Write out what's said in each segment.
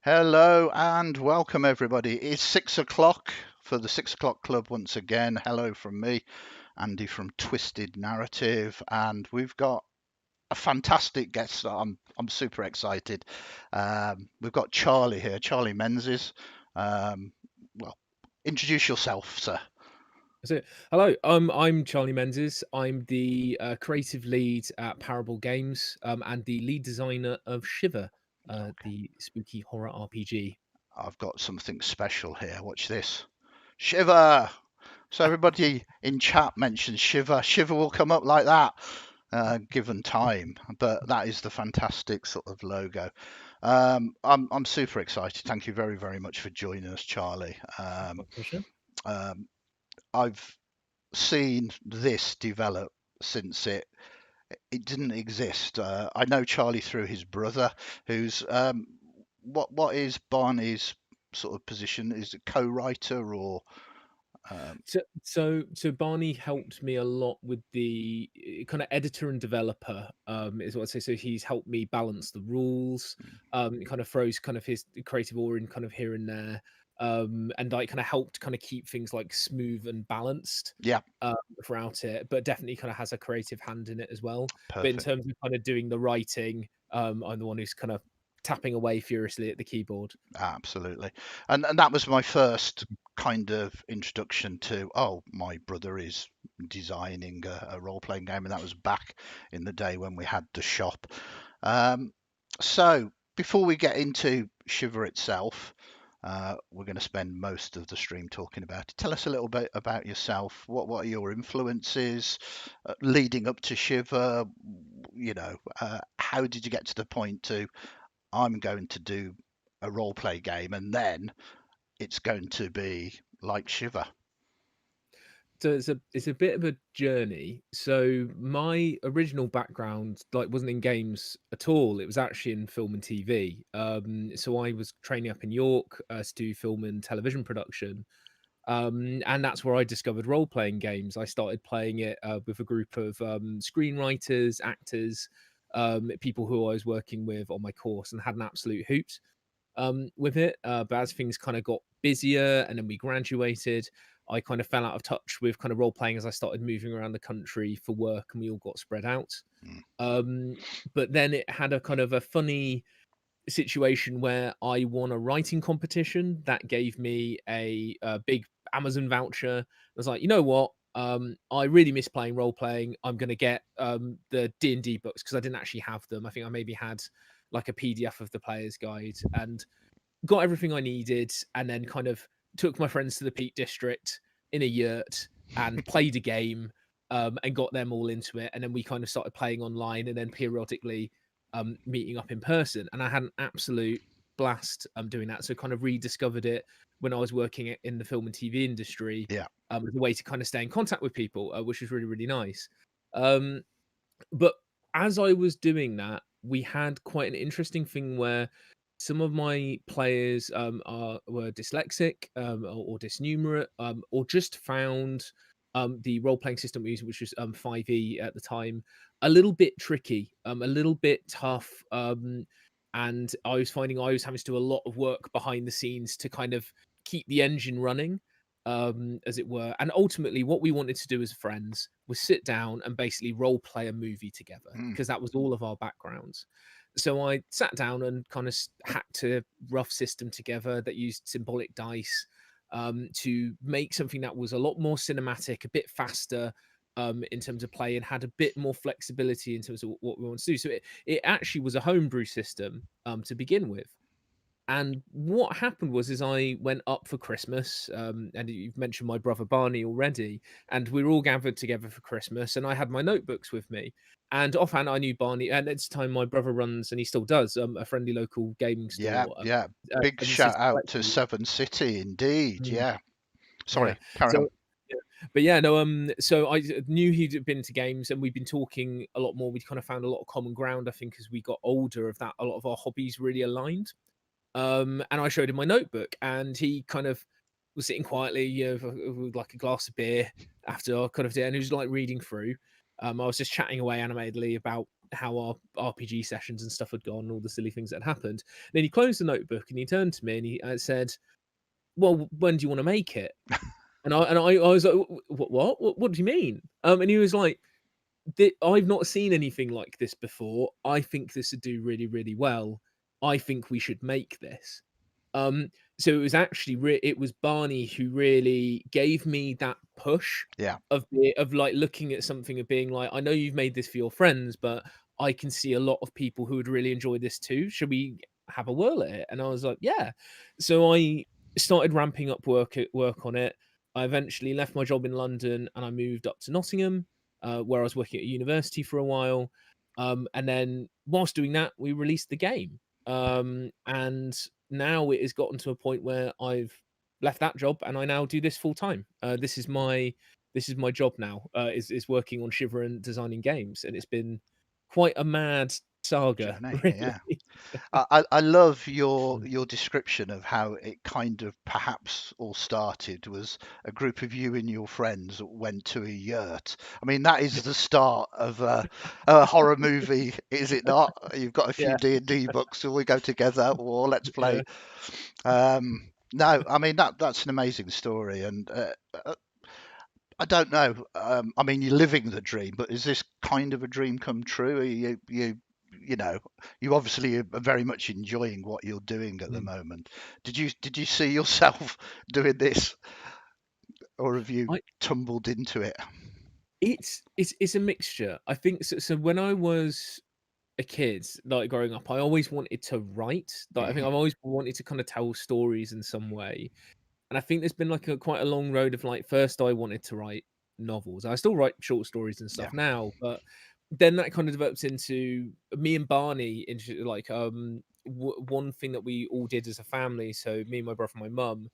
Hello and welcome, everybody. It's 6 o'clock for the 6 o'clock club once again. Hello from me, Andy from Twisted Narrative, and we've got a fantastic guest. I'm super excited. We've got Charlie here, Charlie Menzies. Well, introduce yourself, sir. So, hello, I'm Charlie Menzies. I'm the creative lead at Parable Games and the lead designer of Shiver, Okay, the spooky horror RPG. I've got something special here. Watch this. Shiver. So everybody in chat mentions Shiver. Shiver will come up like that, given time. But that is the fantastic sort of logo. I'm super excited. Thank you very very much for joining us, Charlie. My pleasure. Um, I've seen this develop since it didn't exist. I know Charlie through his brother, who's what is Barney's sort of position? Is it co-writer or um, So Barney helped me a lot with the kind of editor and developer, is what I'd say. So he's helped me balance the rules, kind of throws kind of his creative aura in kind of here and there, and like kind of helped kind of keep things like smooth and balanced yeah, um, throughout it, but definitely kind of has a creative hand in it as well. But in perfect. terms of kind of doing the writing, I'm the one who's kind of tapping away furiously at the keyboard. Absolutely. And that was my first kind of introduction to, oh, my brother is designing a role-playing game, and that was back in the day when we had the shop. Um, so before we get into Shiver itself, we're going to spend most of the stream talking about it. Tell us a little bit about yourself. What are your influences leading up to Shiver? How did you get to the point to I'm going to do a role play game and then it's going to be like Shiver. So it's a bit of a journey. So my original background like wasn't in games at all. It was actually in film and TV. So I was training up in York to do film and television production. And that's where I discovered role playing games. I started playing it with a group of screenwriters, actors, people who I was working with on my course, and had an absolute hoot with it. But as things kind of got busier and then we graduated, I kind of fell out of touch with kind of role playing as I started moving around the country for work and we all got spread out. Mm. Um, but then it had a kind of a funny situation where I won a writing competition that gave me a big Amazon voucher. I was like, you know what? I really miss playing role playing. I'm going to get the D&D books because I didn't actually have them. I think I maybe had like a PDF of the player's guide and got everything I needed, and then kind of took my friends to the Peak District in a yurt and played a game, and got them all into it. And then we kind of started playing online, and then periodically meeting up in person. And I had an absolute blast doing that. So kind of rediscovered it when I was working in the film and TV industry Yeah. as a way to kind of stay in contact with people, which was really really nice. Um, but as I was doing that, we had quite an interesting thing where some of my players were dyslexic or dysnumerate or just found the role playing system we used, which was 5e at the time, a little bit tricky, a little bit tough. And I was finding I was having to do a lot of work behind the scenes to kind of keep the engine running, as it were. And ultimately, what we wanted to do as friends was sit down and basically role play a movie together Mm. because that was all of our backgrounds. So I sat down and kind of hacked a rough system together that used symbolic dice to make something that was a lot more cinematic, a bit faster in terms of play, and had a bit more flexibility in terms of what we want to do. So it actually was a homebrew system to begin with. And what happened was, is I went up for Christmas, and you've mentioned my brother Barney already, and we were all gathered together for Christmas, and I had my notebooks with me. And offhand, I knew Barney, and at the time, my brother runs, and he still does, a friendly local gaming Yeah. store, Yeah. Big Menzies shout out to Collectibles. Seven City, indeed. Mm, Yeah. yeah. Sorry, carry So, on. yeah. But yeah, no, so I knew he'd been to games, and we've been talking a lot more. We kind of found a lot of common ground, I think, as we got older, of that a lot of our hobbies really aligned. And I showed him my notebook, and he kind of was sitting quietly, with like a glass of beer after I kind of did, and he was like reading through. I was just chatting away animatedly about how our RPG sessions and stuff had gone, all the silly things that had happened. And then he closed the notebook and he turned to me and he said, "Well, when do you want to make it?" And I was like, What do you mean?" And he was like, I've not seen anything like this before. I think this would do really, really well. I think we should make this." Um, so it was actually it was Barney who really gave me that push Yeah. of like looking at something of being like, "I know you've made this for your friends, but I can see a lot of people who would really enjoy this too. Should we have a whirl at it?" And I was like, "Yeah." So I started ramping up work on it. I eventually left my job in London and I moved up to Nottingham, where I was working at a university for a while. And then whilst doing that, we released the game. And now it has gotten to a point where I've left that job and I now do this full time. This is my job now. Is working on Shiver and designing games, and it's been quite a mad saga, Journey. really. Yeah. I love your Mm. description of how it kind of perhaps all started was a group of you and your friends that went to a yurt. I mean, that is the start of a horror movie, is it not? You've got a few Yeah, D&D books, so we go together, or let's yeah. play. No, I mean that's an amazing story, and I don't know. I mean, you're living the dream, but is this kind of a dream come true? Are you know, you obviously are very much enjoying what you're doing at the Mm. moment. Did you see yourself doing this, or have you I tumbled into it? it's a mixture. I think so. So when I was a kid, like growing up, I always wanted to write. Like I think Hmm. I've always wanted to kind of tell stories in some way. And I think there's been like a quite a long road of like first I wanted to write novels. I still write short stories and Yeah, stuff now, but then that kind of develops into me and Barney into like one thing that we all did as a family. So me and my brother and my mum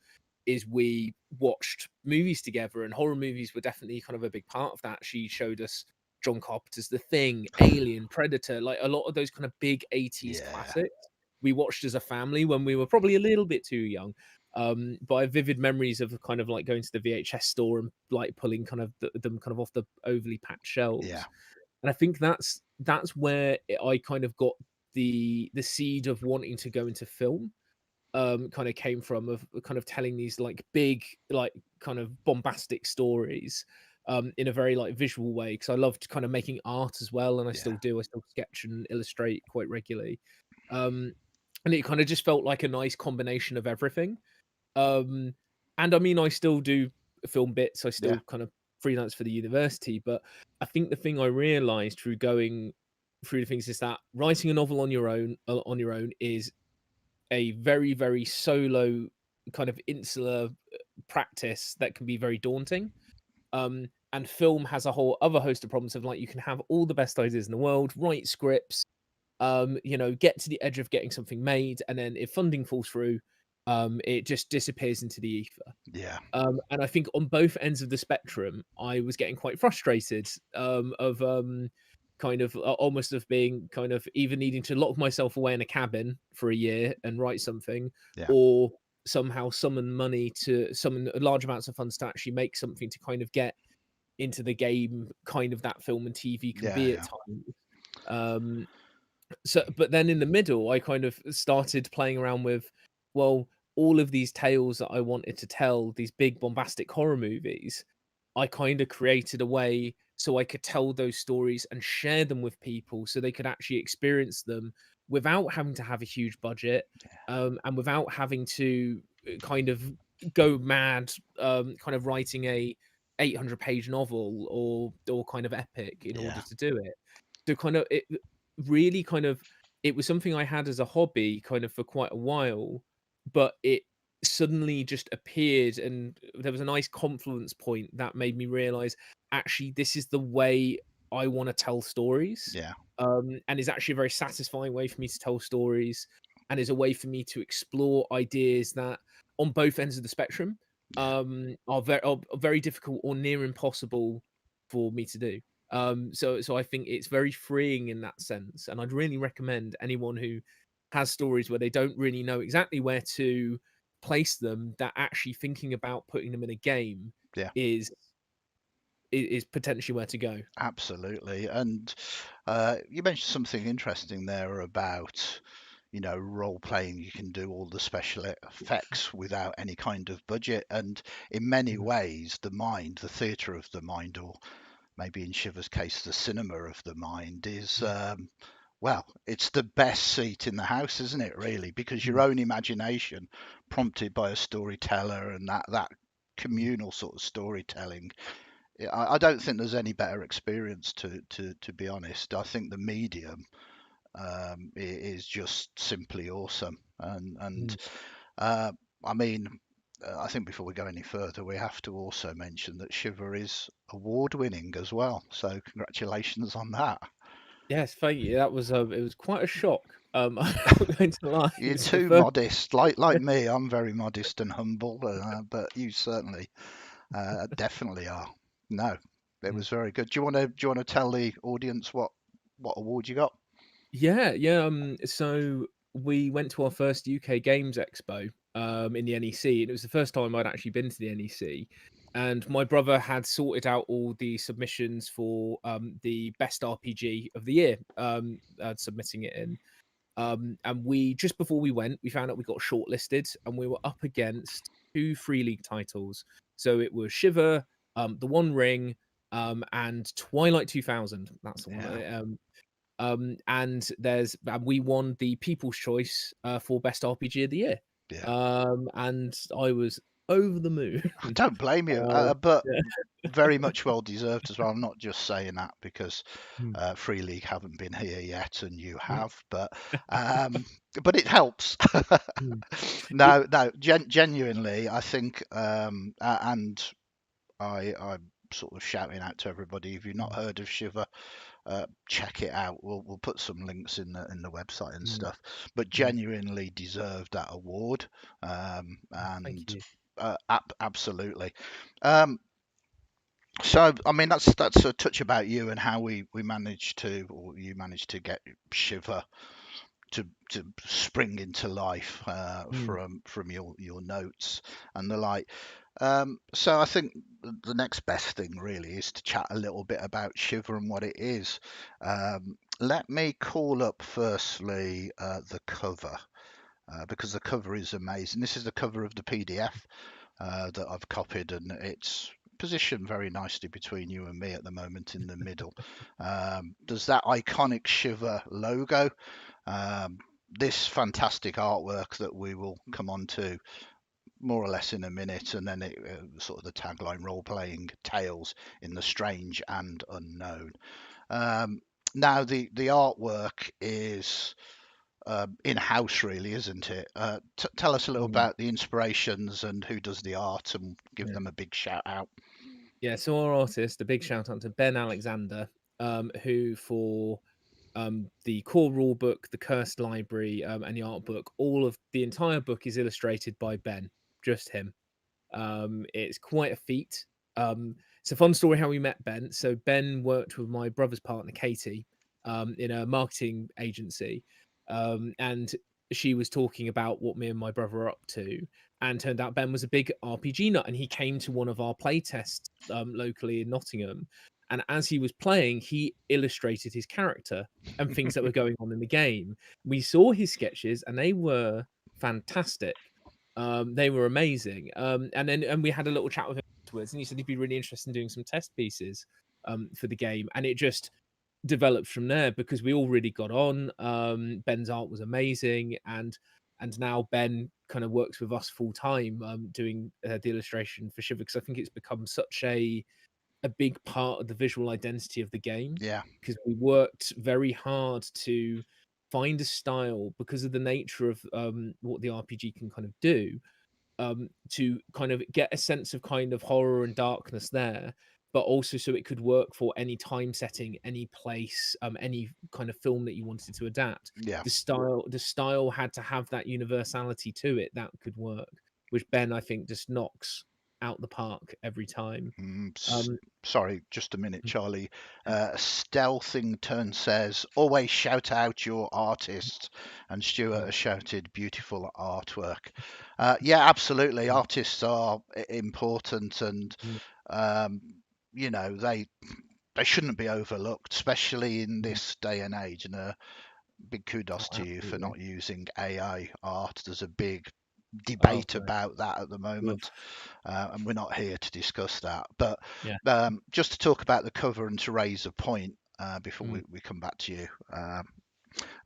is we watched movies together, and horror movies were definitely kind of a big part of that. She showed us John Carpenter's The Thing, Alien, Predator, like a lot of those kind of big 80s yeah, classics we watched as a family when we were probably a little bit too young. But I have vivid memories of kind of like going to the VHS store and like pulling kind of them kind of off the overly packed yeah, shelves. And I think that's where I kind of got the seed of wanting to go into film. Kind of came from of kind of telling these like big like kind of bombastic stories in a very like visual way because I loved kind of making art as well, and I yeah, still do. I still sketch and illustrate quite regularly. Um, and it kind of just felt like a nice combination of everything. Um, and I mean, I still do film bits. I yeah, still kind of freelance for the university, but I think the thing I realized through going through the things is that writing a novel on your own is a very, very solo kind of insular practice that can be very daunting. And film has a whole other host of problems of like you can have all the best ideas in the world, write scripts, get to the edge of getting something made, and then if funding falls through, it just disappears into the ether. yeah, And I think on both ends of the spectrum, I was getting quite frustrated of kind of almost of being kind of either needing to lock myself away in a cabin for a year and write something, yeah, or somehow summon large amounts of funds to actually make something to kind of get into the game, kind of that film and TV can yeah, be at yeah, times. Um, but then in the middle, I kind of started playing around with, well, all of these tales that I wanted to tell, these big bombastic horror movies, I kind of created a way so I could tell those stories and share them with people so they could actually experience them without having to have a huge budget, and without having to kind of go mad, kind of writing a 800-page novel or kind of epic in order yeah, to do it. So kind of it really kind of it was something I had as a hobby kind of for quite a while, but it suddenly just appeared and there was a nice confluence point that made me realize actually this is the way I want to tell stories. yeah, And is actually a very satisfying way for me to tell stories and is a way for me to explore ideas that on both ends of the spectrum yeah, are very difficult or near impossible for me to do. So I think it's very freeing in that sense, and I'd really recommend anyone who has stories where they don't really know exactly where to place them, that actually thinking about putting them in a game yeah. is is potentially where to go. Absolutely. And you mentioned something interesting there about, role playing. You can do all the special effects without any kind of budget. And in many Mm, ways, the mind, the theatre of the mind, or maybe in Shiver's case, the cinema of the mind, is, mm, well, it's the best seat in the house, isn't it, really? Because your mm, own imagination, prompted by a storyteller, and that mm, communal sort of storytelling, I don't think there's any better experience, to be honest. I think the medium is just simply awesome. And mm. uh, I mean, I think before we go any further, we have to also mention that Shiver is award winning as well. So congratulations on that. Yes, thank you. That was it was quite a shock. I'm not going to lie. It You're was the too first. modest, like me. I'm very modest and humble, but you certainly definitely are. No, it Mm. was very good. Do you want to tell the audience what award you got? Yeah, yeah. So we went to our first UK Games Expo in the NEC, and it was the first time I'd actually been to the NEC. And my brother had sorted out all the submissions for the best RPG of the year, submitting it in. And we just before we went, we found out we got shortlisted, and we were up against two Free League titles. So it was Shiver, The One Ring, and Twilight 2000. That's the one. Yeah, And we won the People's Choice for best RPG of the year. yeah. And I was over the moon. I don't blame you, uh, but yeah. very much well deserved as well. I'm not just saying that because Mm, Free League haven't been here yet, and you mm, have, um, but it helps. mm. It, No, no, genuinely, I think, and I'm sort of shouting out to everybody. If you've not mm, heard of Shiver, check it out. We'll put some links in the website and mm, stuff. But mm. genuinely deserved that award, Thank and you. absolutely. Um, so I mean that's a touch about you and how we managed to, or you managed to get Shiver to spring into life Mm, from your notes and the like. So I think the next best thing really is to chat a little bit about Shiver and what it is. Let me call up firstly the cover, because the cover is amazing. This is the cover of the PDF that I've copied, and it's positioned very nicely between you and me at the moment in the middle. There's that iconic Shiver logo, um, this fantastic artwork that we will come on to more or less in a minute, and then sort of the tagline, role playing tales in the strange and unknown. Um, Now the artwork is in house, really, isn't it? Tell us a little mm. about the inspirations and who does the art, and give Yeah. them a big shout out. Yeah, so our artist, a big shout out to Ben Alexander, who for the core rule book, the cursed library, and the art book, all of the entire book is illustrated by Ben, just him. It's quite a feat. It's a fun story how we met Ben. So Ben worked with my brother's partner Katie in a marketing agency, and she was talking about what me and my brother are up to. And turned out Ben was a big RPG nut, and he came to one of our play tests locally in Nottingham. And as he was playing, he illustrated his character and things that were going on in the game. We saw his sketches, and they were fantastic. They were amazing. And we had a little chat with him afterwards, and he said he'd be really interested in doing some test pieces for the game, and it just developed from there because we all really got on. Ben's art was amazing, and now Ben kind of works with us full time, doing the illustration for Shiver because I think it's become such a big part of the visual identity of the game Yeah, because we worked very hard to find a style because of the nature of what the RPG can kind of do, to kind of get a sense of kind of horror and darkness there, but also so it could work for any time setting, any place, any kind of film that you wanted to adapt. yeah. The style had to have that universality to it that could work, which Ben I think just knocks out the park every time. Mm, Um, sorry, just a minute, Charlie. Stealthington says, always shout out your artists. And Stuart mm, has shouted, beautiful artwork. Yeah, absolutely. mm, Artists are important, and mm, um, you know, they shouldn't be overlooked, especially in Mhm. this day and age. And big kudos Oh, to you for absolutely. not using AI art. There's a big Oh, debate no, about that at the love. moment, and we're not here to discuss that. But Yeah. just to talk about the cover and to raise a point before Mm, we come back to you.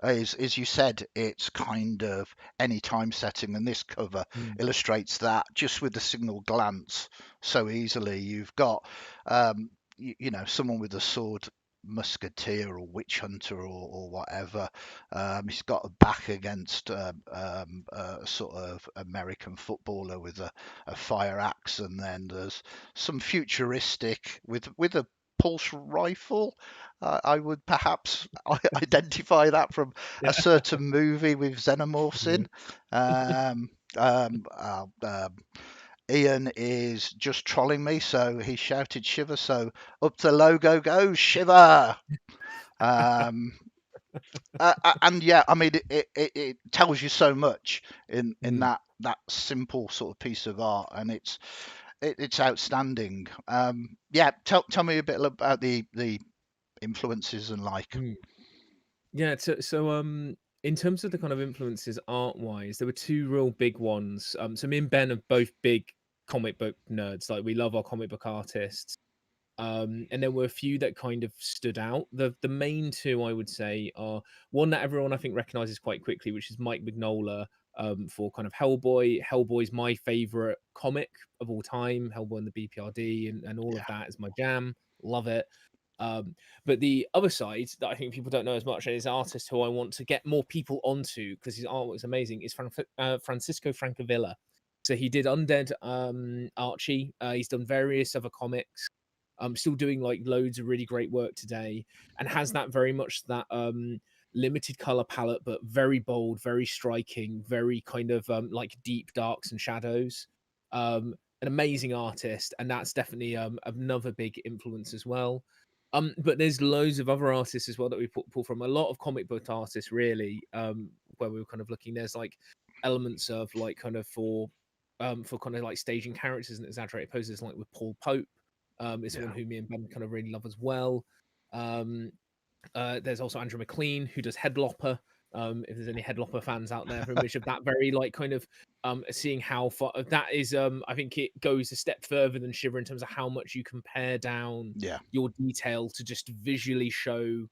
Is, as you said, it's kind of any time setting, and this cover mm, illustrates that just with a single glance so easily. You've got, you know, someone with a sword, musketeer or witch hunter or whatever. He's got a back against a sort of American footballer with a fire axe, and then there's some futuristic with a pulse rifle. I would perhaps identify that from a yeah. certain movie with xenomorphs Yeah. in. Um, um, uh, um, Ian is just trolling me, so he shouted Shiver. So up the logo goes Shiver. Um, and yeah, I mean, it tells you so much in Mm, that simple sort of piece of art, and it's outstanding. Yeah, tell me a bit about the influences and like. mm. Yeah, so in terms of the kind of influences art-wise, there were two real big ones. So me and Ben are both big comic book nerds. Like we love our comic book artists. And there were a few that kind of stood out. The main two I would say are one that everyone I think recognizes quite quickly, which is Mike Mignola for kind of Hellboy. Hellboy's my favorite comic of all time. Hellboy and the BPRD and all of Yeah, that is my jam. Love it. But the other side that I think people don't know as much is an artist who I want to get more people onto because his artwork is amazing. Is Francisco Francavilla. So he did Undead Archie. He's done various other comics. Still doing like loads of really great work today, and has that very much that limited color palette, but very bold, very striking, very kind of like deep darks and shadows. An amazing artist, and that's definitely another big influence as well. But there's loads of other artists as well that we pull from. A lot of comic book artists, really, where we were kind of looking. There's like elements of like kind of for kind of like staging characters and exaggerated poses, like with Paul Pope. Is yeah, someone who me and Ben kind of really love as well. Um, there's also Andrew McLean who does Headlopper. If there's any Headlopper fans out there, which of that very like kind of seeing how far that is. I think it goes a step further than Shiver in terms of how much you can pare down yeah, your detail to just visually show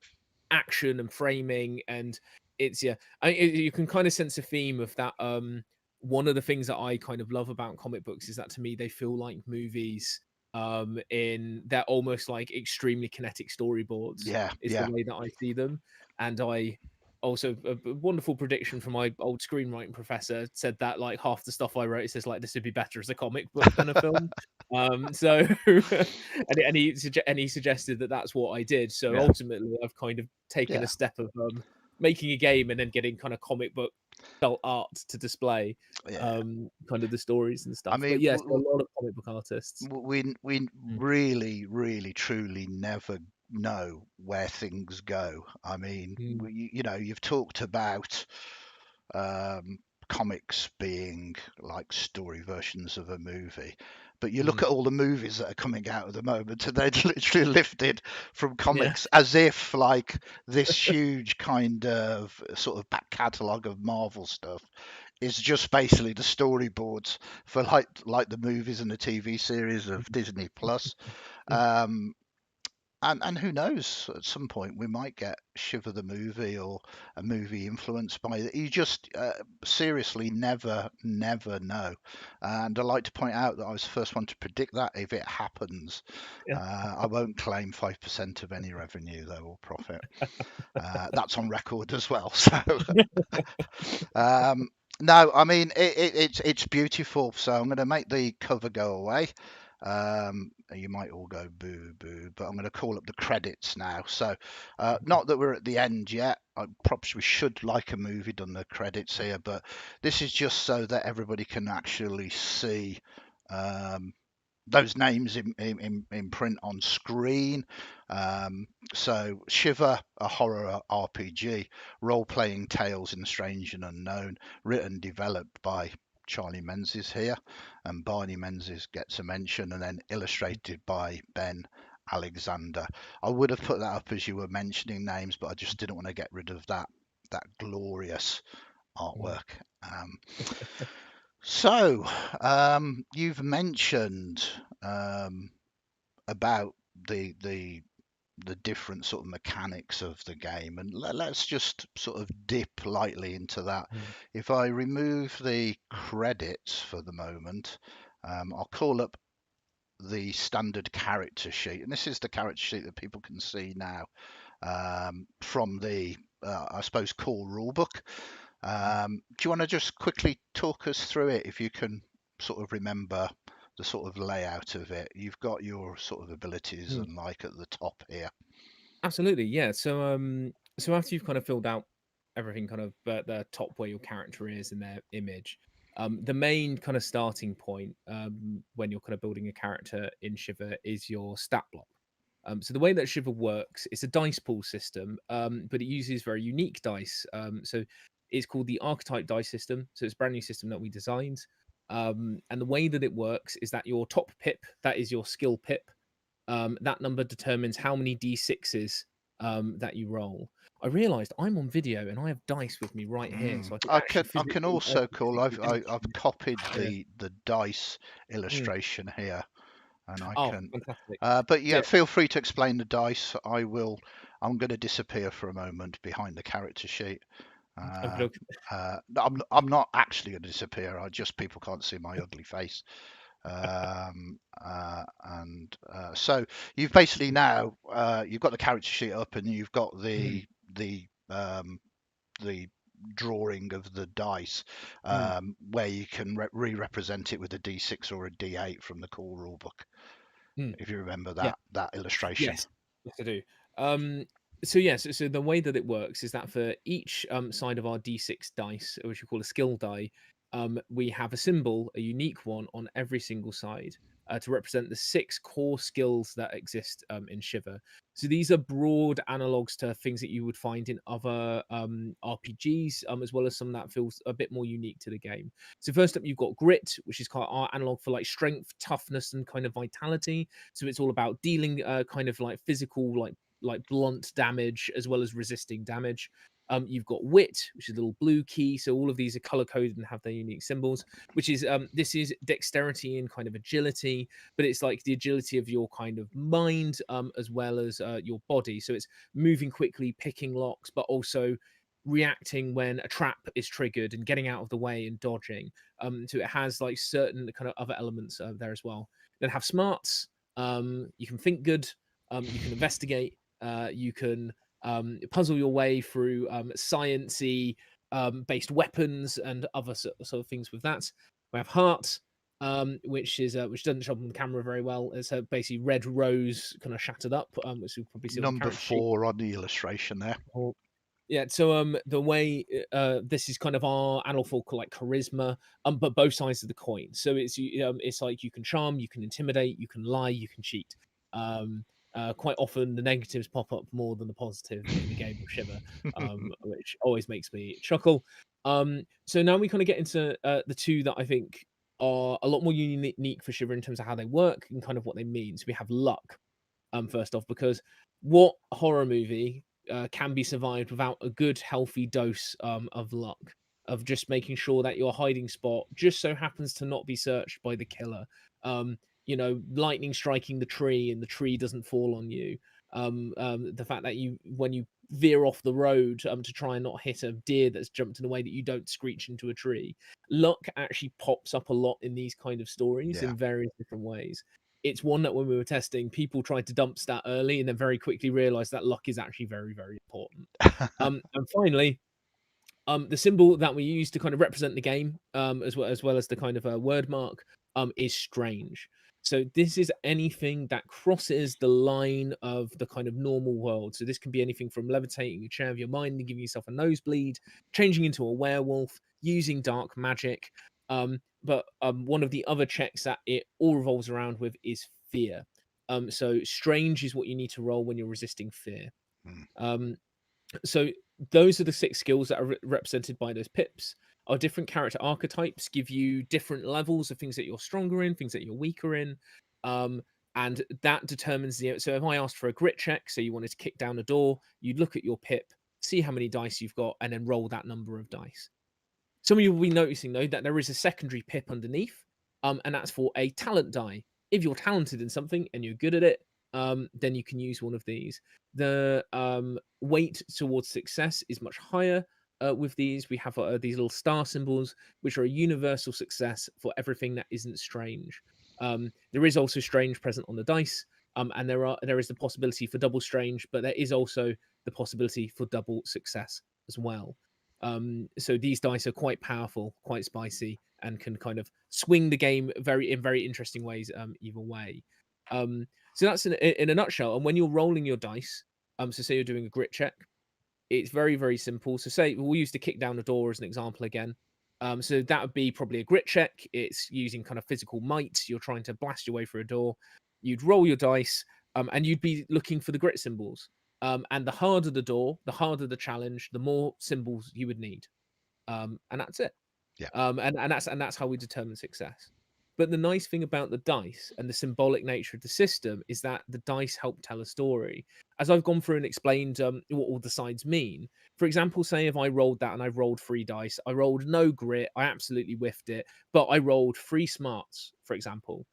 action and framing, and it's yeah, you can kind of sense a theme of that. One of the things that I kind of love about comic books is that to me they feel like movies. In they're almost like extremely kinetic storyboards yeah, is the yeah. way that I see them, and I also a wonderful prediction from my old screenwriting professor said that like half the stuff I wrote it says like this would be better as a comic book than a film. So and he suggested that that's what I did. So Yeah, ultimately, I've kind of taken yeah, a step of making a game and then getting kind of comic book felt art to display yeah. kind of the stories and I stuff. But mean, yes, a lot of comic book artists. we Mm, really, really, truly never know where things go. I mean, mm, you know, you've talked about um, comics being like story versions of a movie. But you look mm. at all the movies that are coming out at the moment, and they're literally lifted from Yeah. comics as if like this huge kind of sort of back catalogue of Marvel stuff is just basically the storyboards for like the movies and the TV series of Disney Plus. Um, and who knows? At some point, we might get Shiver the movie or a movie influenced by it. You just seriously never know. And I like to point out that I was the first one to predict that if it happens. Yeah. I won't claim 5% of any revenue though or profit. That's on record as well. So um, no, I mean it's beautiful. So I'm going to make the cover go away. You might all go boo boo, but I'm going to call up the credits now. So not that we're at the end yet. Perhaps we should, like a movie, done the credits here, but this is just so that everybody can actually see um, those names in print on screen. So Shiver, a horror RPG, role-playing tales in the strange and unknown, written, developed by Charlie Menzies here, and Barney Menzies gets a mention, and then illustrated by Ben Alexander. I would have put that up as you were mentioning names, but I just didn't want to get rid of that glorious Mm, artwork. Um, so you've mentioned um, about the different sort of mechanics of the game, and let's just sort of dip lightly into that. mm, If I remove the credits for the moment, I'll call up the standard character sheet, and this is the character sheet that people can see now from the, I suppose, core rulebook. mm, Do you want to just quickly talk us through it, if you can sort of remember the sort of layout of it? You've got your sort of abilities mm. and like at the top here. Absolutely, yeah. So after you've kind of filled out everything, kind of at the top where your character is in their image, the main kind of starting point when you're kind of building a character in Shiver is your stat block. So the way that Shiver works, it's a dice pool system, but it uses very unique dice. So it's called the archetype dice system. So it's a brand new system that we designed. And the way that it works is that your top pip, that is your skill pip, that number determines how many d6s that you roll. I realised I'm on video and I have dice with me right here, so I could actually I can physically also call. I've copied yeah. the dice Mm. illustration here, and I Oh, can. fantastic! But So yeah, feel free to explain the dice. I will. I'm going to disappear for a moment behind the character sheet. okay, Uh, okay. no, I'm not actually going to disappear. I just, people can't see my ugly face. So you've basically now you've got the character sheet up, and you've got Mm, the the drawing of the dice, mm, where you can re-represent it with a D6 or a D8 from the core rulebook. mm. If you remember Yeah. that illustration. Yes. Yes, I do. So yes, so the way that it works is that for each side of our d6 dice, which we call a skill die, we have a symbol, a unique one, on every single side to represent the six core skills that exist in Shiver. So these are broad analogs to things that you would find in other RPGs, as well as some that feels a bit more unique to the game. So first up, you've got grit, which is kind of our analog for like strength, toughness, and kind of vitality. So it's all about dealing kind of like physical, like blunt damage as well as resisting damage. You've got wit, which is a little blue key. So all of these are color coded and have their unique symbols. Which is this is dexterity and kind of agility, but it's like the agility of your kind of mind as well as your body. So it's moving quickly, picking locks, but also reacting when a trap is triggered and getting out of the way and dodging. So it has like certain kind of other elements there as well. Then have smarts, you can think good, you can investigate, you can puzzle your way through sciency based weapons and other sort of things with that. We have heart, which doesn't show up on the camera very well. It's a basically red rose kind of shattered up, which you'll probably see on the Number character sheet. 4 on the illustration there. Yeah, so the way this is kind of our analog for like charisma, but both sides of the coin. So it's like you can charm, you can intimidate, you can lie, you can cheat. Um, quite often the negatives pop up more than the positive in a game of Shiver, which always makes me chuckle. So now we kind of get into the two that I think are a lot more unique for Shiver in terms of how they work and kind of what they mean. So we have luck, first off, because what horror movie can be survived without a good, healthy dose of luck, of just making sure that your hiding spot just so happens to not be searched by the killer. Lightning striking the tree and the tree doesn't fall on you. The fact that when you veer off the road to try and not hit a deer that's jumped in a way that you don't screech into a tree. Luck actually pops up a lot in these kind of stories Yeah. in various different ways. It's one that when we were testing, people tried to dump stat early and then very quickly realized that luck is actually very, very important. And finally, the symbol that we use to kind of represent the game, as well as the kind of word mark, is strange. So this is anything that crosses the line of the kind of normal world. So this can be anything from levitating a chair of your mind and giving yourself a nosebleed, changing into a werewolf, using dark magic. But one of the other checks that it all revolves around with is fear. So strange is what you need to roll when you're resisting fear. Mm. Um, so those are the six skills that are represented by those pips. Our different character archetypes give you different levels of things that you're stronger in, things that you're weaker in. Um, and that determines the. So if I asked for a grit check, so you wanted to kick down a door, you'd look at your pip, see how many dice you've got, and then roll that number of dice. Some of you will be noticing though that there is a secondary pip underneath, and that's for a talent die. If you're talented in something and you're good at it, then you can use one of these. The weight towards success is much higher. With these, we have these little star symbols, which are a universal success for everything that isn't strange. There is also strange present on the dice, and there is the possibility for double strange, but there is also the possibility for double success as well. So these dice are quite powerful, quite spicy, and can kind of swing the game in very interesting ways. Either way. So that's in a nutshell. And when you're rolling your dice, so say you're doing a grit check, it's very very simple. So say we'll use the kick down the door as an example again. So that would be probably a grit check. It's using kind of physical might. You're trying to blast your way through a door. You'd roll your dice, and you'd be looking for the grit symbols. And the harder the door, the harder the challenge, the more symbols you would need. And that's it. Yeah. And that's how we determine success. But the nice thing about the dice and the symbolic nature of the system is that the dice help tell a story. As I've gone through and explained what all the sides mean, for example, say if I rolled that and I rolled 3 dice, I rolled no grit, I absolutely whiffed it, but I rolled 3 smarts, for example.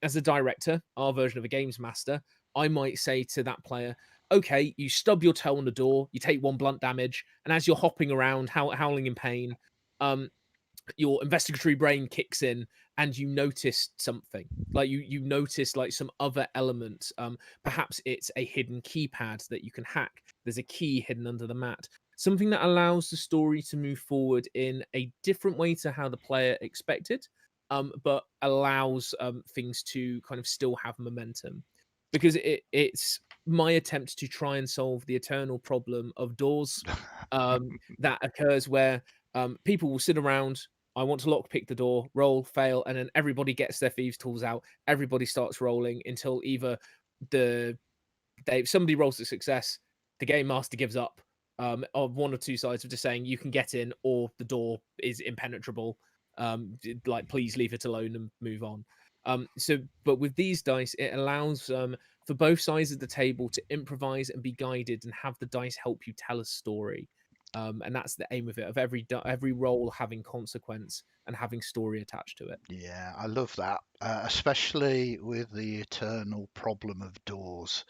As a director, our version of a games master, I might say to that player, okay, you stub your toe on the door, you take 1 blunt damage, and as you're hopping around, howling in pain, um, your investigatory brain kicks in and you notice something, like you notice like some other element. Perhaps it's a hidden keypad that you can hack, there's a key hidden under the mat, something that allows the story to move forward in a different way to how the player expected, but allows things to kind of still have momentum, because it's my attempt to try and solve the eternal problem of doors, that occurs where people will sit around. I want to lockpick the door, roll, fail, and then everybody gets their thieves' tools out. Everybody starts rolling until either the somebody rolls a success, the game master gives up, of one or two sides of just saying you can get in, or the door is impenetrable. Like please leave it alone and move on. But with these dice, it allows for both sides of the table to improvise and be guided, and have the dice help you tell a story. And that's the aim of it, of every role having consequence and having story attached to it. Yeah, I love that, especially with the eternal problem of doors,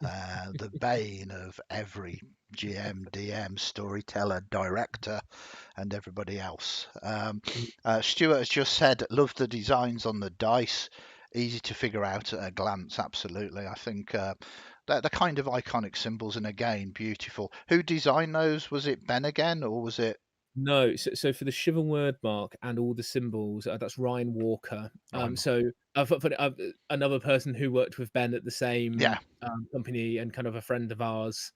the bane of every GM, DM, storyteller, director, and everybody else. Stuart has just said, love the designs on the dice, easy to figure out at a glance. Absolutely, I think they're kind of iconic symbols, and again, beautiful. Who designed those? Was it Ben again, or was it No, so for the Shiver word mark and all the symbols, that's Ryan Walker. Ryan? For another person who worked with Ben at the Yeah, same company and kind of a friend of ours,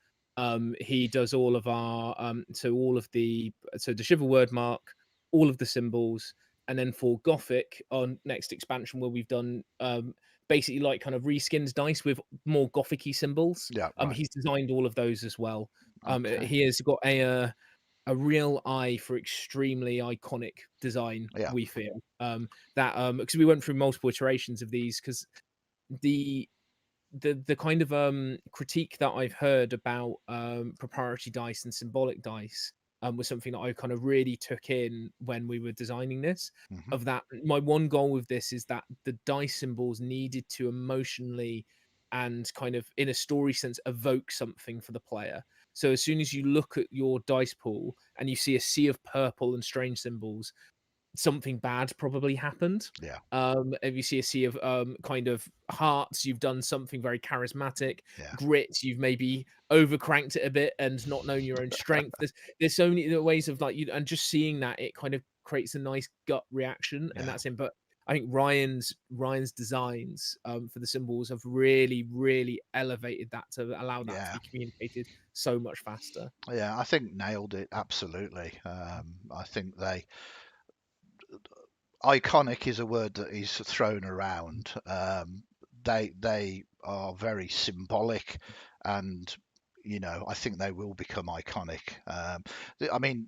he does all of our so the Shiver word mark, all of the symbols, and then for Gothic on next expansion where we've done basically like kind of reskinned dice with more Gothic-y symbols. yeah, right. He's designed all of those as well. Okay, He has got a real eye for extremely iconic design, yeah. we feel. That because we went through multiple iterations of these, because the the kind of critique that I've heard about proprietary dice and symbolic dice was something that I kind of really took in when we were designing this. Hmm. Of that, my one goal with this is that the dice symbols needed to emotionally and kind of in a story sense evoke something for the player. So as soon as you look at your dice pool and you see a sea of purple and strange symbols, something bad probably happened. Yeah, If you see a sea of kind of hearts, you've done something very charismatic. yeah, Grit, you've maybe overcranked it a bit and not known your own strength. There's so many ways of like you, and just seeing that it kind of creates a nice gut reaction, and yeah, that's him. But I think Ryan's designs for the symbols have really, really elevated that to allow that to yeah. be communicated so much faster. Yeah, I think nailed it absolutely. I think they iconic is a word that is thrown around. They are very symbolic, and I think they will become iconic. I mean,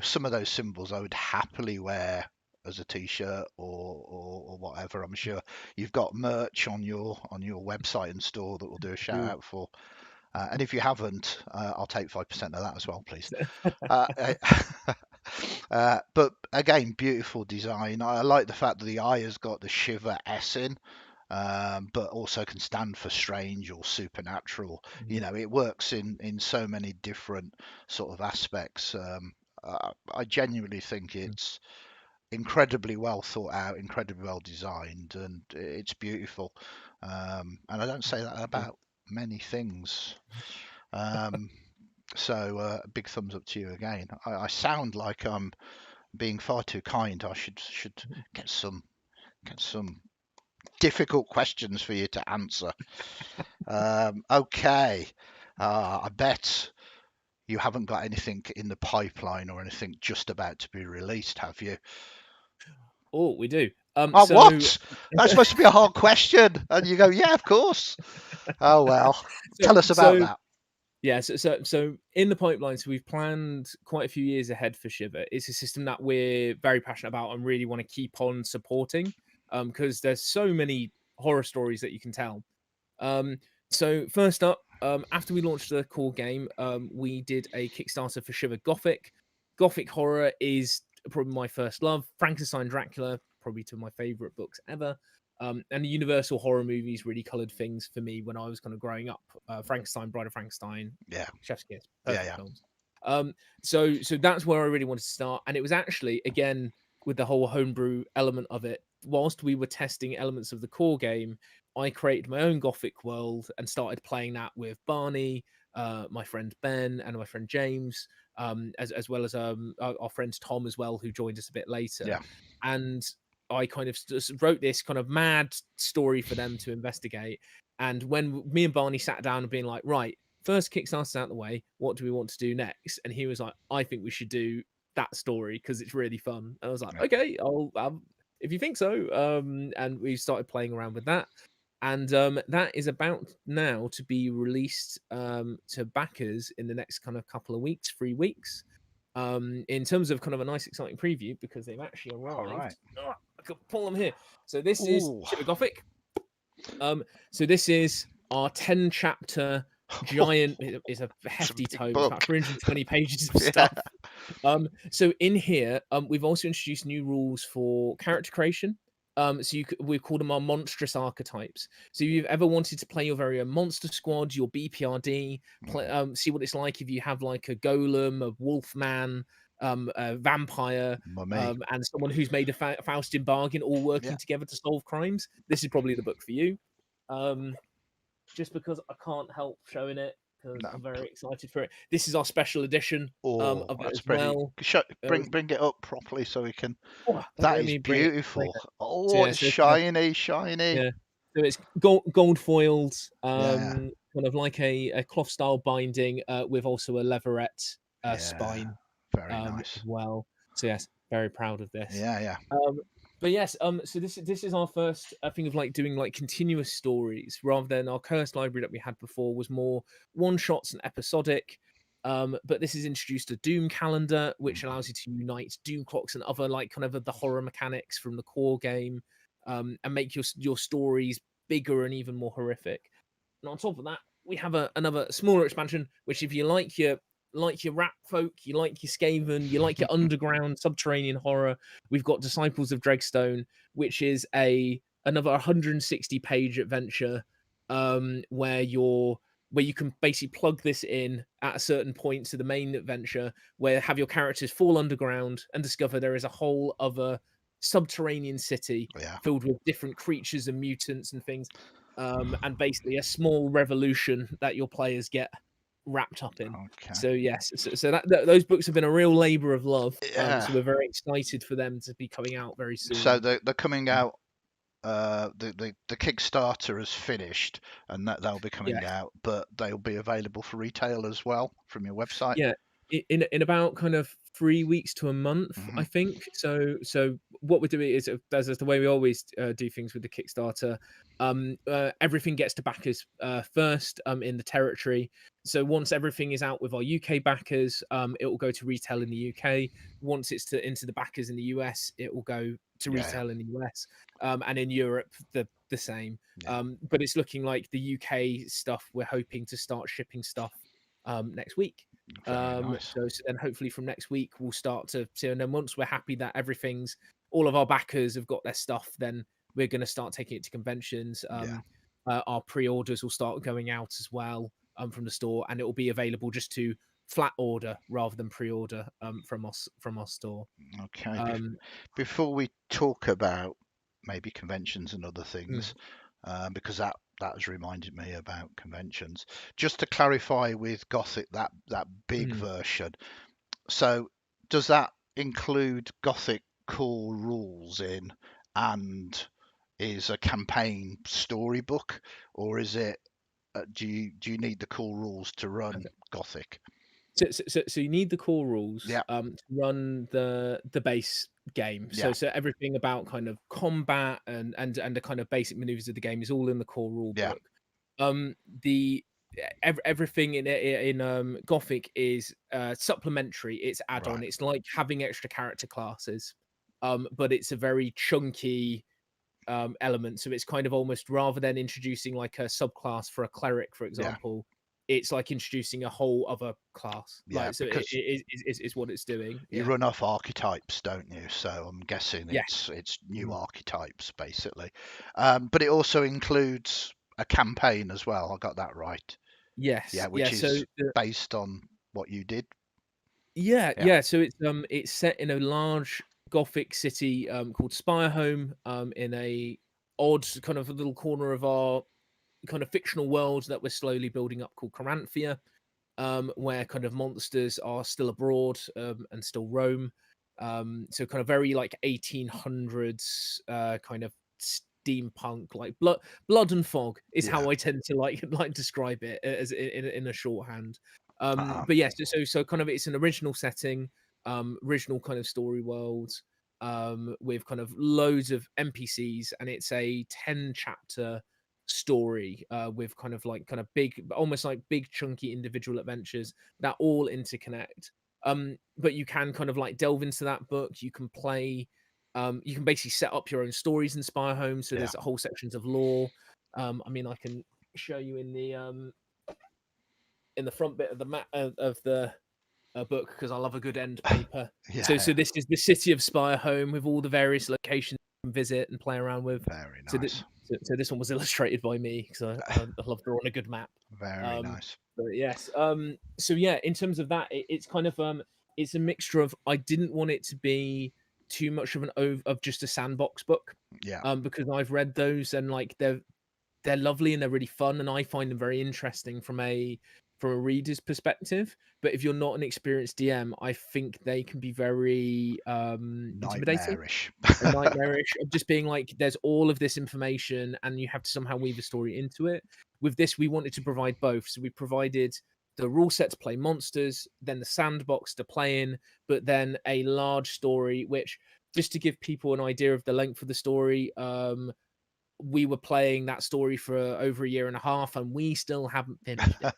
some of those symbols I would happily wear as a t-shirt or whatever. I'm sure you've got merch on your website and store that we'll do a shout out for. And if you haven't, I'll take 5% of that as well, please. But again, beautiful design. I like the fact that the eye has got the Shiver S in, but also can stand for strange or supernatural. You know, it works in so many different sort of aspects. I genuinely think it's incredibly well thought out, incredibly well designed, and it's beautiful. And I don't say that about many things. Um, so big thumbs up to you again. I sound like I'm being far too kind. I should get some difficult questions for you to answer. Okay. I bet you haven't got anything in the pipeline or anything just about to be released, have you? Oh, we do. Oh, So what? That's supposed to be a hard question. And you go, yeah, of course. Oh, well, tell us about so that. yeah, so in the pipeline, so we've planned quite a few years ahead for Shiver. It's a system that we're very passionate about and really want to keep on supporting, because there's so many horror stories that you can tell. So first up, after we launched the core game, we did a Kickstarter for Shiver Gothic. Gothic horror is probably my first love. Frankenstein, Dracula, probably two of my favorite books ever. And the Universal horror movies really coloured things for me when I was kind of growing up. Frankenstein, Bride of Frankenstein, Yeah, Chef's Kiss, yeah, perfect yeah. films. So that's where I really wanted to start, and it was actually again with the whole homebrew element of it. Whilst we were testing elements of the core game, I created my own Gothic world and started playing that with Barney, my friend Ben, and my friend James, as well as our friend Tom as well, who joined us a bit later. Yeah. And I kind of wrote this kind of mad story for them to investigate. And when me and Barney sat down and being like, right, first Kickstarter's out the way, what do we want to do next? And he was like, I think we should do that story because it's really fun. And I was like, Yeah. okay, I'll if you think so. And we started playing around with that. And that is about now to be released to backers in the next kind of couple of weeks, 3 weeks. In terms of kind of a nice, exciting preview, because they've actually All right. arrived. Oh, I could pull them here. So this is Ooh. Shiver Gothic. So this is our 10-chapter giant. It's a hefty Big tome. It's about book. 320 pages of Yeah. stuff. So in here, we've also introduced new rules for character creation. So we call them our monstrous archetypes. So if you've ever wanted to play your very own monster squad, your BPRD, see what it's like if you have like a golem, a wolfman, a vampire, Mummy. and someone who's made a Faustin bargain, all working Yeah. together to solve crimes. This is probably the book for you. Just because I can't help showing it because No. I'm very excited for it. This is our special edition Oh, of it that's as pretty. well. Bring it up properly so we can. Oh, That let is me bring it. beautiful. So Oh, yeah, it's so it's, shiny, shiny. yeah, so it's gold foiled, Yeah, kind of like a cloth style binding, with also a leatherette yeah. spine Very nice. as well. So yes, very proud of this. Yeah, yeah. But yes, so this is our first thing of like doing like continuous stories rather than our cursed library that we had before was more one shots and episodic. But this has introduced a Doom calendar, which allows you to unite Doom clocks and other like kind of the horror mechanics from the core game, and make your stories bigger and even more horrific. And on top of that, we have another smaller expansion, which if you like your rat folk, you like your Skaven, you like your underground subterranean horror, we've got Disciples of Dregstone, which is another 160 page adventure, where you can basically plug this in at a certain point to the main adventure, where have your characters fall underground and discover there is a whole other subterranean city Yeah. filled with different creatures and mutants and things, and basically a small revolution that your players get wrapped up in. Okay. So yes, so those books have been a real labor of love. Yeah. So we're very excited for them to be coming out very soon. So they're coming out. The Kickstarter is finished, and that they'll be coming Yeah. out, but they'll be available for retail as well from your website. Yeah, in about kind of 3 weeks to a month, Hmm. I think. So what we're doing is, as the way we always do things with the Kickstarter. Everything gets to backers first in the territory. So once everything is out with our UK backers, it will go to retail in the UK. Once it's into the backers in the US, it will go to Yeah, retail in the US, and in Europe the same. yeah, But it's looking like the UK stuff. We're hoping to start shipping stuff next week. very nice. So then hopefully from next week we'll start to see, and then once we're happy that everything's all of our backers have got their stuff, then we're going to start taking it to conventions. Yeah, Our pre-orders will start going out as well from the store, and it will be available just to flat order rather than pre-order from us from our store. okay. Um, Before we talk about maybe conventions and other mm, things, because that has reminded me about conventions. Just to clarify with Gothic, that big mm. version. So does that include Gothic core rules in, and is a campaign storybook, or is it? Do you need the core rules to run Gothic? So you need the core rules Yeah, to run the base game. So yeah, so everything about kind of combat and the kind of basic maneuvers of the game is all in the core rule yeah. book. The everything in Gothic is supplementary. It's add-on. Right. It's like having extra character classes, but it's a very chunky element. So it's kind of almost, rather than introducing like a subclass for a cleric, for Yeah, example, it's like introducing a whole other class. yeah. Like so, Because is what it's doing. you Yeah. run off archetypes, don't you? So I'm guessing Yes. it's new Mm. archetypes basically. But it also includes a campaign as well. I got that right. Yeah, Yes. Yeah. which So is based on what you did. yeah, Yeah, yeah. So it's set in a large Gothic city called Spirehome, in a odd kind of little corner of our kind of fictional world that we're slowly building up called Coranthia, where kind of monsters are still abroad and still roam. So kind of very like 1800s kind of steampunk, like blood and fog is yeah. how I tend to like describe it as in a shorthand. Uh-huh. But yes, so kind of it's an original setting, original kind of story world, with kind of loads of NPCs, and it's a 10 chapter story with kind of big, almost like big chunky individual adventures that all interconnect. But you can kind of like delve into that book. You can play. You can basically set up your own stories in Spire Home. So Yeah, there's whole sections of lore. I mean, I can show you in the front bit of the map of the book, because I love a good end paper. So yeah. this is the city of Spire Home with all the various locations you can visit and play around with. Very So, nice. so this one was illustrated by me because I love drawing a good map. Very Um, nice. but yes, so yeah, in terms of that, it's kind of it's a mixture of, I didn't want it to be too much of of just a sandbox book, Yeah. because I've read those and like they're lovely and they're really fun, and I find them very interesting from a reader's perspective. But if you're not an experienced DM, I think they can be very intimidating Nightmarish. and nightmarish, of just being like, there's all of this information and you have to somehow weave a story into it. With this, we wanted to provide both. So we provided the rule set to play monsters, then the sandbox to play in, but then a large story, which, just to give people an idea of the length of the story, we were playing that story for over a year and a half, and we still haven't finished it.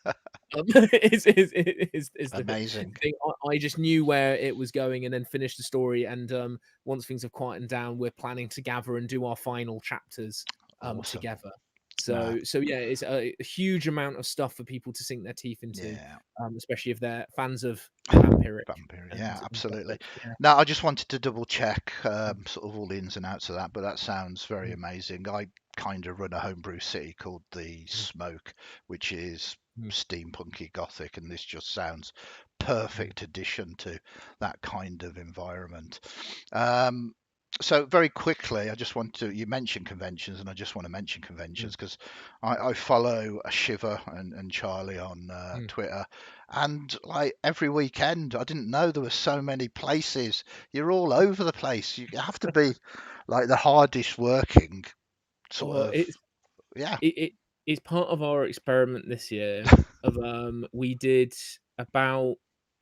Is the Amazing. thing. I just knew where it was going, and then finished the story. And once things have quietened down, we're planning to gather and do our final chapters Awesome. together. No, So yeah, it's a huge amount of stuff for people to sink their teeth into, yeah. especially if they're fans of vampiric Vampire, yeah, and absolutely. gothic. Yeah. Now, I just wanted to double check sort of all the ins and outs of that, but that sounds very Mm, amazing. I kind of run a homebrew city called the mm, Smoke, which is mm, steampunky gothic, and this just sounds mm, perfect addition to that kind of environment. Um, so very quickly, I just want to, you mentioned conventions, and I just want to mention mm, conventions because I follow a Shiver and Charlie on mm. Twitter, and like every weekend, I didn't know there were so many places. You're all over the place. You have to be like the hardest working sort Oh, of, yeah. it is part of our experiment this year of we did about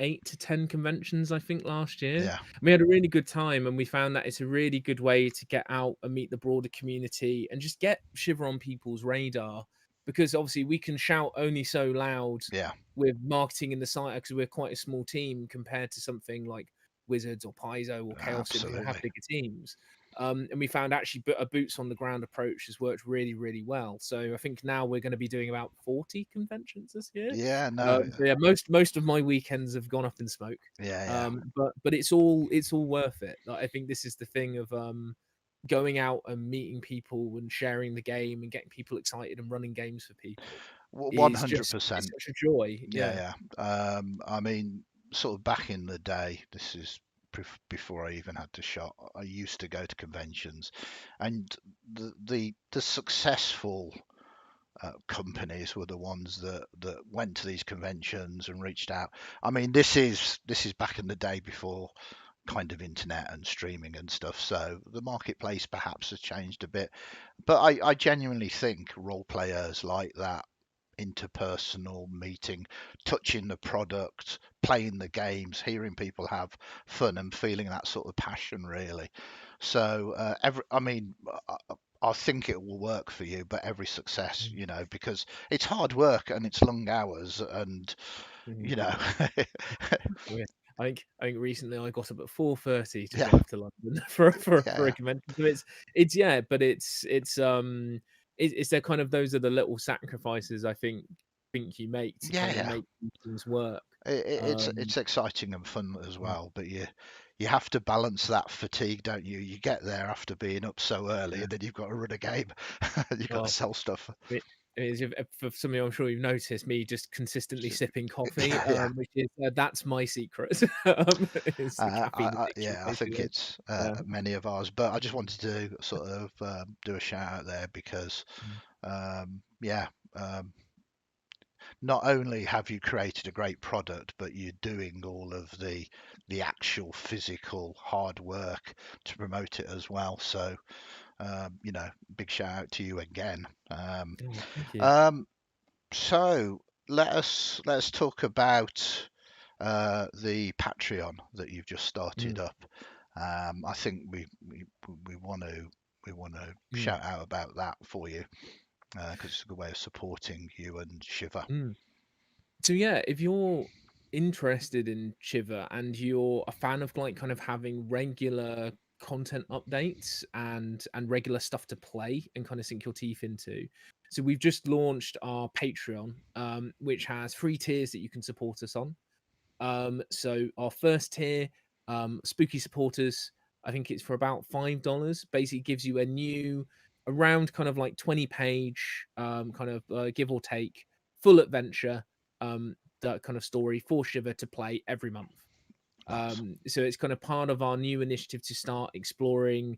8 to 10 conventions, I think, last year. Yeah, We had a really good time, and we found that it's a really good way to get out and meet the broader community and just get Shiver on people's radar, because obviously we can shout only so loud yeah, with marketing in the site because we're quite a small team compared to something like Wizards or Paizo or Chaosium who have absolutely. bigger teams. And we found actually a boots on the ground approach has worked really, really well. So I think now we're going to be doing about 40 conventions this year. Yeah, no, So yeah, most of my weekends have gone up in smoke. yeah, yeah. But it's all worth it. Like, I think this is the thing of going out and meeting people and sharing the game and getting people excited and running games for people is just it's 100%. such a joy. Yeah. Yeah, yeah. I mean, sort of back in the day, this is before I even had the shot. I used to go to conventions, and the successful companies were the ones that went to these conventions and reached out. I mean, this is back in the day before kind of internet and streaming and stuff. So the marketplace perhaps has changed a bit, but I genuinely think role players like that interpersonal meeting, touching the product, playing the games, hearing people have fun and feeling that sort of passion really. So I mean, I think it will work for you, but every success, Mm. because it's hard work and it's long hours and Mhm. you know, Yeah. I think recently I got up at 4:30 to yeah, drive to London for a yeah, convention. So it's yeah, but it's they're kind of those are the little sacrifices I think you make to yeah, kind of yeah. make these things work. It's Um, exciting and fun as mm, well, but you have to balance that fatigue, don't you? You get there after being up so early, yeah. and then you've got to run a game, you've got to Oh, sell stuff. it is for something I'm sure you've noticed me just consistently sipping coffee, Yeah, yeah. which is that's my secret. Is the caffeine addiction, Yeah, I think basically. it's Yeah. many of ours, but I just wanted to sort of do a shout out there because, Mm. yeah, um, not only have you created a great product, but you're doing all of the actual physical hard work to promote it as well. So, big shout out to you again. Oh, thank you. Um, so let's talk about the Patreon that you've just started Mm, up. I think we want to mm, shout out about that for you because it's a good way of supporting you and Shiver. mm. So yeah, if you're interested in Shiver and you're a fan of like kind of having regular content updates and regular stuff to play and kind of sink your teeth into. So we've just launched our Patreon, which has 3 tiers that you can support us on. So our first tier, spooky supporters, I think it's for about $5. Basically gives you a new around kind of like 20-page kind of give or take full adventure that kind of story for Shiver to play every month. Nice. So it's kind of part of our new initiative to start exploring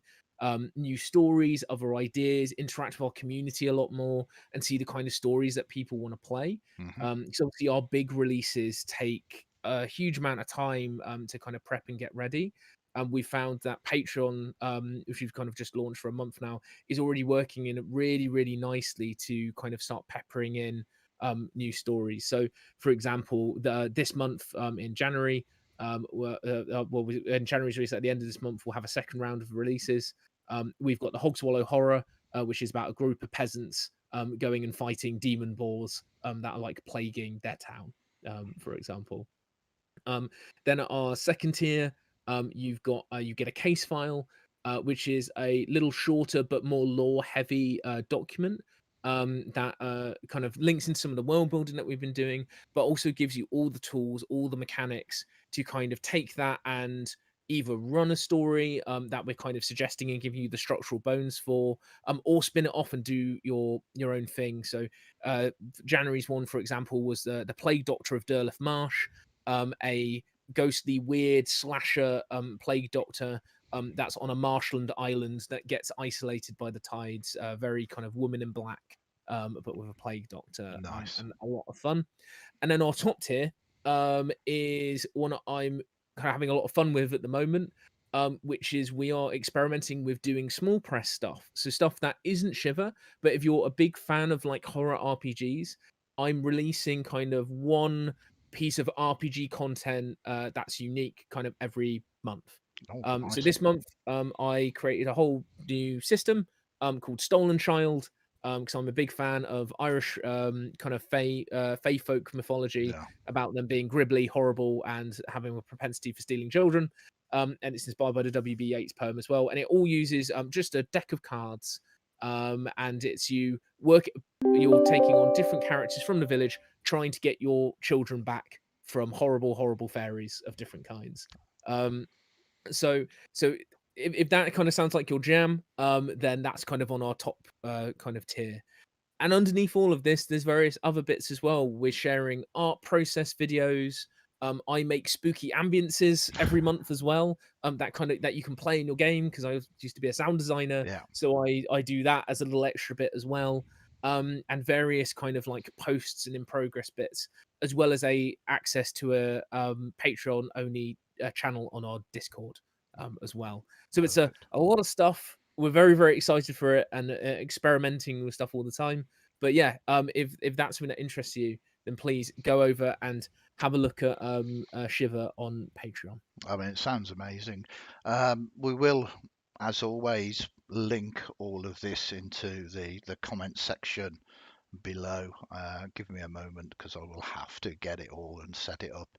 new stories, other ideas, interact with our community a lot more, and see the kind of stories that people want to play. Hmm. So obviously our big releases take a huge amount of time to kind of prep and get ready. And we found that Patreon, which we've kind of just launched for a month now, is already working in really, really nicely to kind of start peppering in new stories. So, for example, this month in January, in January's release at the end of this month, we'll have a second round of releases. We've got the Hogswallow Horror, which is about a group of peasants going and fighting demon boars that are like plaguing their town, for example. Um, then at our second tier, you get a case file, which is a little shorter but more lore heavy document that kind of links in some of the world building that we've been doing, but also gives you all the tools, all the mechanics to kind of take that and either run a story that we're kind of suggesting and giving you the structural bones for, or spin it off and do your own thing. So January's one, for example, was the Plague Doctor of Derleth Marsh, a ghostly, weird slasher plague doctor that's on a marshland island that gets isolated by the tides. Very kind of woman in black, but with a plague doctor Nice. and a lot of fun. And then our top tier is one I'm kind of having a lot of fun with at the moment, which is we are experimenting with doing small press stuff. So stuff that isn't Shiver, but if you're a big fan of like horror RPGs, I'm releasing kind of one piece of RPG content that's unique kind of every month. Oh, So nice. this month, I created a whole new system called Stolen Child, because I'm a big fan of Irish kind of Fey folk mythology Yeah. about them being gribbly, horrible, and having a propensity for stealing children. And it's inspired by the W.B. Yeats poem as well. And it all uses just a deck of cards, and it's you're taking on different characters from the village, trying to get your children back from horrible, horrible fairies of different kinds. Um, so so if that kind of sounds like your jam, then that's kind of on our top kind of tier. And underneath all of this, there's various other bits as well. We're sharing art process videos. I make spooky ambiences every month as well. That kind of that you can play in your game because I used to be a sound designer, Yeah. so I do that as a little extra bit as well. And various kind of like posts and in progress bits, as well as a access to a Patreon only channel on our Discord as well. So it's Perfect. a lot of stuff. We're very, very excited for it and experimenting with stuff all the time. But yeah, if that's something that interests you, then please go over and have a look at Shiver on Patreon. I mean, it sounds amazing. We will, as always, link all of this into the comment section below. Give me a moment because I will have to get it all and set it up.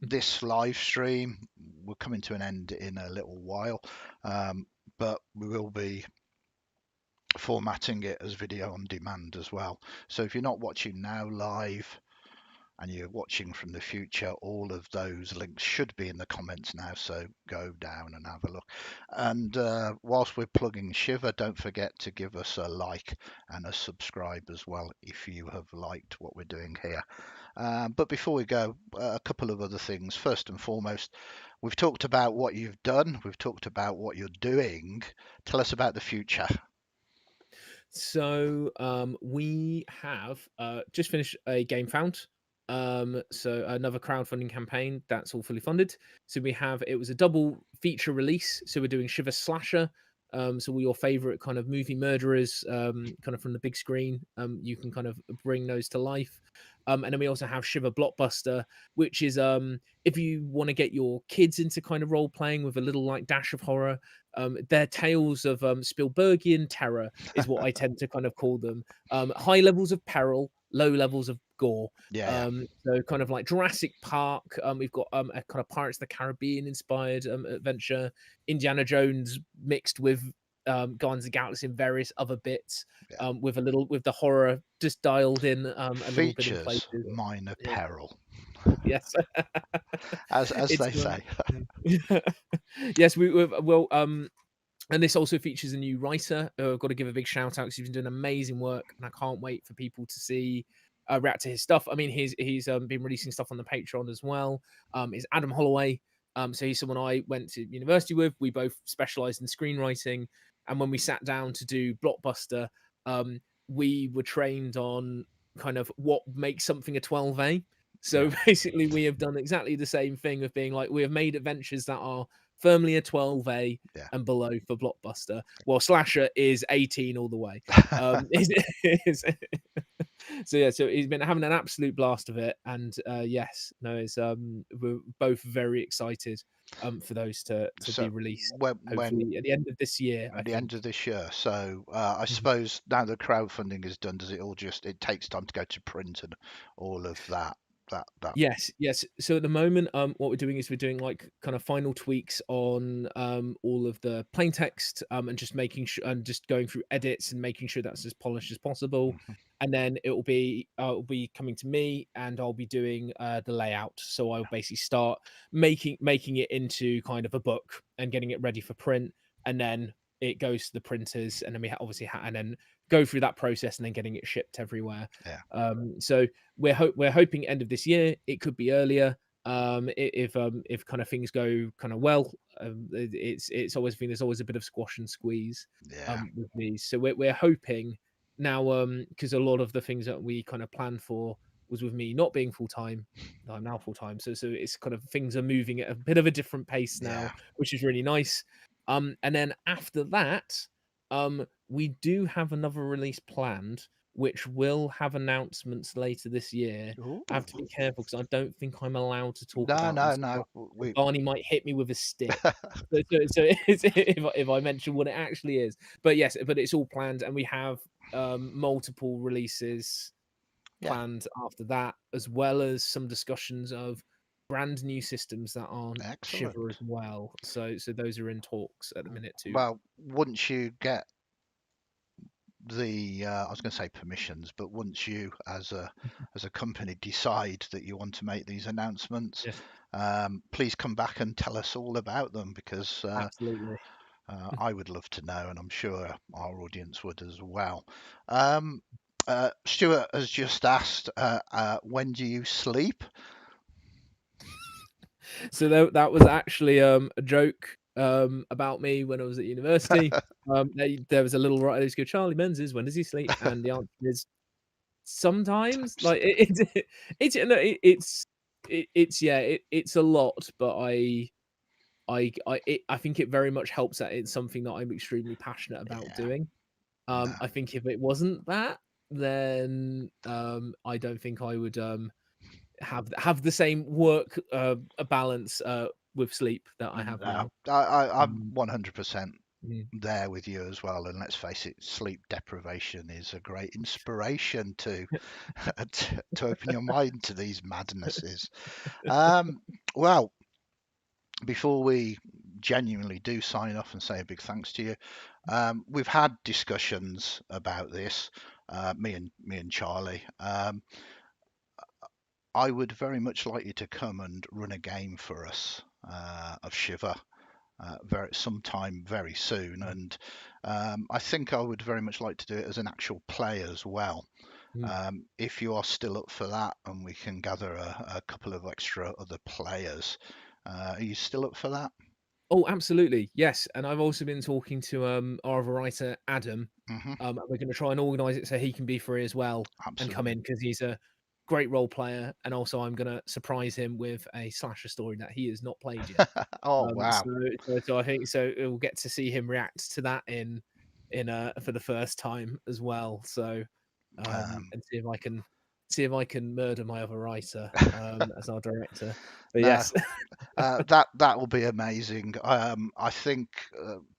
This live stream will coming to an end in a little while, but we will be formatting it as video on demand as well. So if you're not watching now live and you're watching from the future, all of those links should be in the comments now. So go down and have a look. And whilst we're plugging Shiver, don't forget to give us a like and a subscribe as well if you have liked what we're doing here. But before we go, a couple of other things. First and foremost, we've talked about what you've done, we've talked about what you're doing. Tell us about the future. So we have just finished a game found. So another crowdfunding campaign that's all fully funded. So it was a double feature release. So we're doing Shiver Slasher. So all your favorite kind of movie murderers, kind of from the big screen. You can kind of bring those to life. And then we also have Shiver Blockbuster, which is if you want to get your kids into kind of role playing with a little like dash of horror. They're tales of Spielbergian terror, is what I tend to kind of call them. High levels of peril, low levels of gore. Yeah, yeah. So kind of like Jurassic Park. We've got a kind of Pirates of the Caribbean inspired adventure, Indiana Jones mixed with Guardians of the Galaxy and various other bits. Yeah. With the horror just dialed in a little bit in Features places. minor Yeah. peril, Yes. as It's they say. yes, we well and this also features a new writer. I've got to give a big shout out because he's been doing amazing work, and I can't wait for people to see react to his stuff. I mean, he's been releasing stuff on the Patreon as well. Is Adam Holloway. So he's someone I went to university with. We both specialised in screenwriting, and when we sat down to do Blockbuster, um, we were trained on kind of what makes something a 12A. So Yeah, basically, we have done exactly the same thing of being like we have made adventures that are firmly a 12A yeah. and below for Blockbuster, while Slasher is 18 all the way. So yeah, so he's been having an absolute blast of it, and yes, no, it's we're both very excited for those to So be released. when Hopefully at the end of this year, I at the end think. of this year. So I Mhm. suppose now the crowdfunding is done, does it all just it takes time to go to print and all of that that Yes, yes. So at the moment, what we're doing is we're doing like kind of final tweaks on all of the plain text, and just making sure and just going through edits and making sure that's as polished as possible. Mhm. And then it'll be coming to me, and I'll be doing the layout. So I'll basically start making it into kind of a book and getting it ready for print, and then it goes to the printers, and then and then go through that process, and then getting it shipped everywhere. Yeah, So we're hoping end of this year. It could be earlier. If kind of things go kind of well, it's always been there's always a bit of squash and squeeze yeah, with these. So we're hoping now because a lot of the things that we kind of planned for was with me not being full time. I'm now full time, so it's kind of things are moving at a bit of a different pace now, yeah. which is really nice. And then after that, we do have another release planned, which will have announcements later this year. Ooh. I have to be careful because I don't think I'm allowed to talk No, about them. no, So no. Barney might hit me with a stick. So if I mention what it actually is, but yes, but it's all planned, and we have multiple releases Yeah, planned after that, as well as some discussions of brand new systems that aren't Shiver as excellent. well. So those are in talks at the minute too. Well, once you get the, I was going to say permissions, but once you as a company decide that you want to make these announcements, Yes, please come back and tell us all about them because absolutely. I would love to know, and I'm sure our audience would as well. Stuart has just asked, when do you sleep? So that was actually a joke about me when I was at university. There was a little writer who's go, Charlie Menzies, when does he sleep? And the answer is sometimes. Like no, it's yeah, it's a lot, but I think it very much helps that it's something that I'm extremely passionate about Yeah, doing. no, I think if it wasn't that, then I don't think I would have the same work balance with sleep that I have no. now. I'm Mm, 100% mm. there with you as well. And let's face it, sleep deprivation is a great inspiration to to open your mind to these madnesses. Um, well, before we genuinely do sign off and say a big thanks to you, we've had discussions about this, me and Charlie. I would very much like you to come and run a game for us of Shiver very sometime very soon, and I think I would very much like to do it as an actual play as well. Mm. If you are still up for that, and we can gather a couple of extra other players, are you still up for that? Oh, absolutely. Yes. And I've also been talking to our other writer, Adam. Hmm. And we're going to try and organize it so he can be free as well and come Absolutely. in because he's a great role player. And also, I'm going to surprise him with a slasher story that he has not played yet. Oh Um, wow. so, so I think so we'll get to see him react to that in for the first time as well. So Um, and see if I can murder my other writer as our director. But no, yes. that will be amazing. I think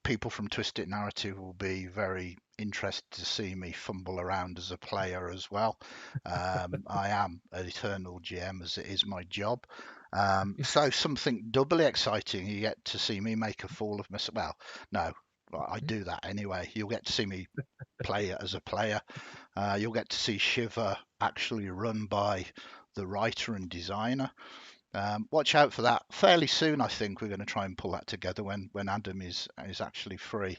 people from Twisted Narrative will be very interested to see me fumble around as a player as well. I am an eternal GM as it is my job. So something doubly exciting. You get to see me make a fool of myself. Well, no, I do that anyway. You'll get to see me play it as a player. You'll get to see Shiver actually run by the writer and designer. Watch out for that. Fairly soon, I think we're going to try and pull that together when Adam is actually free.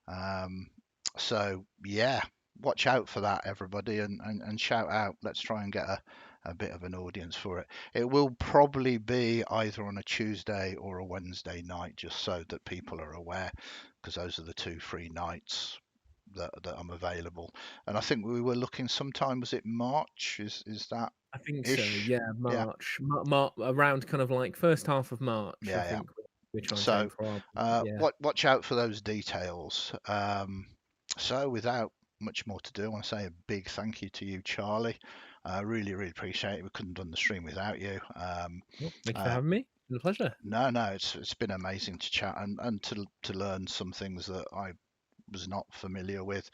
Um, so yeah, watch out for that, everybody, and shout out. Let's try and get a bit of an audience for it. It will probably be either on a Tuesday or a Wednesday night, just so that people are aware, because those are the two free nights that I'm available. And I think we were looking sometime, was it March? Is that I think so. ish? Yeah, Yeah, March, around kind of like first half of March. I yeah. think we're trying to aim So for. Yeah, watch out for those details. So without much more to do, I want to say a big thank you to you, Charlie. I really appreciate it. We couldn't have done the stream without you. well, thank you for Uh, having me. It's been a pleasure. no, it's been amazing to chat and to learn some things that I was not familiar with.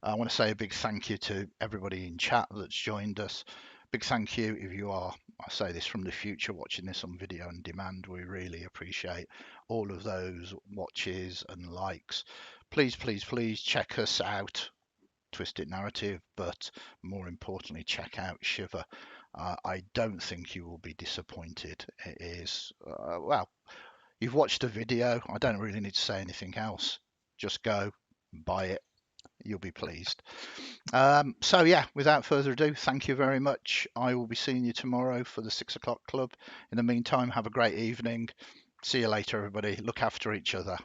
I want to say a big thank you to everybody in chat that's joined us. Big thank you if you are, I say this from the future, watching this on video on demand. We really appreciate all of those watches and likes. Please check us out, Twisted Narrative, but more importantly, check out Shiver. I don't think you will be disappointed. It is, well, you've watched a video. I don't really need to say anything else. Just go, buy it. You'll be pleased. So yeah, without further ado, thank you very much. I will be seeing you tomorrow for the 6 o'clock club. In the meantime, have a great evening. See you later, everybody. Look after each other.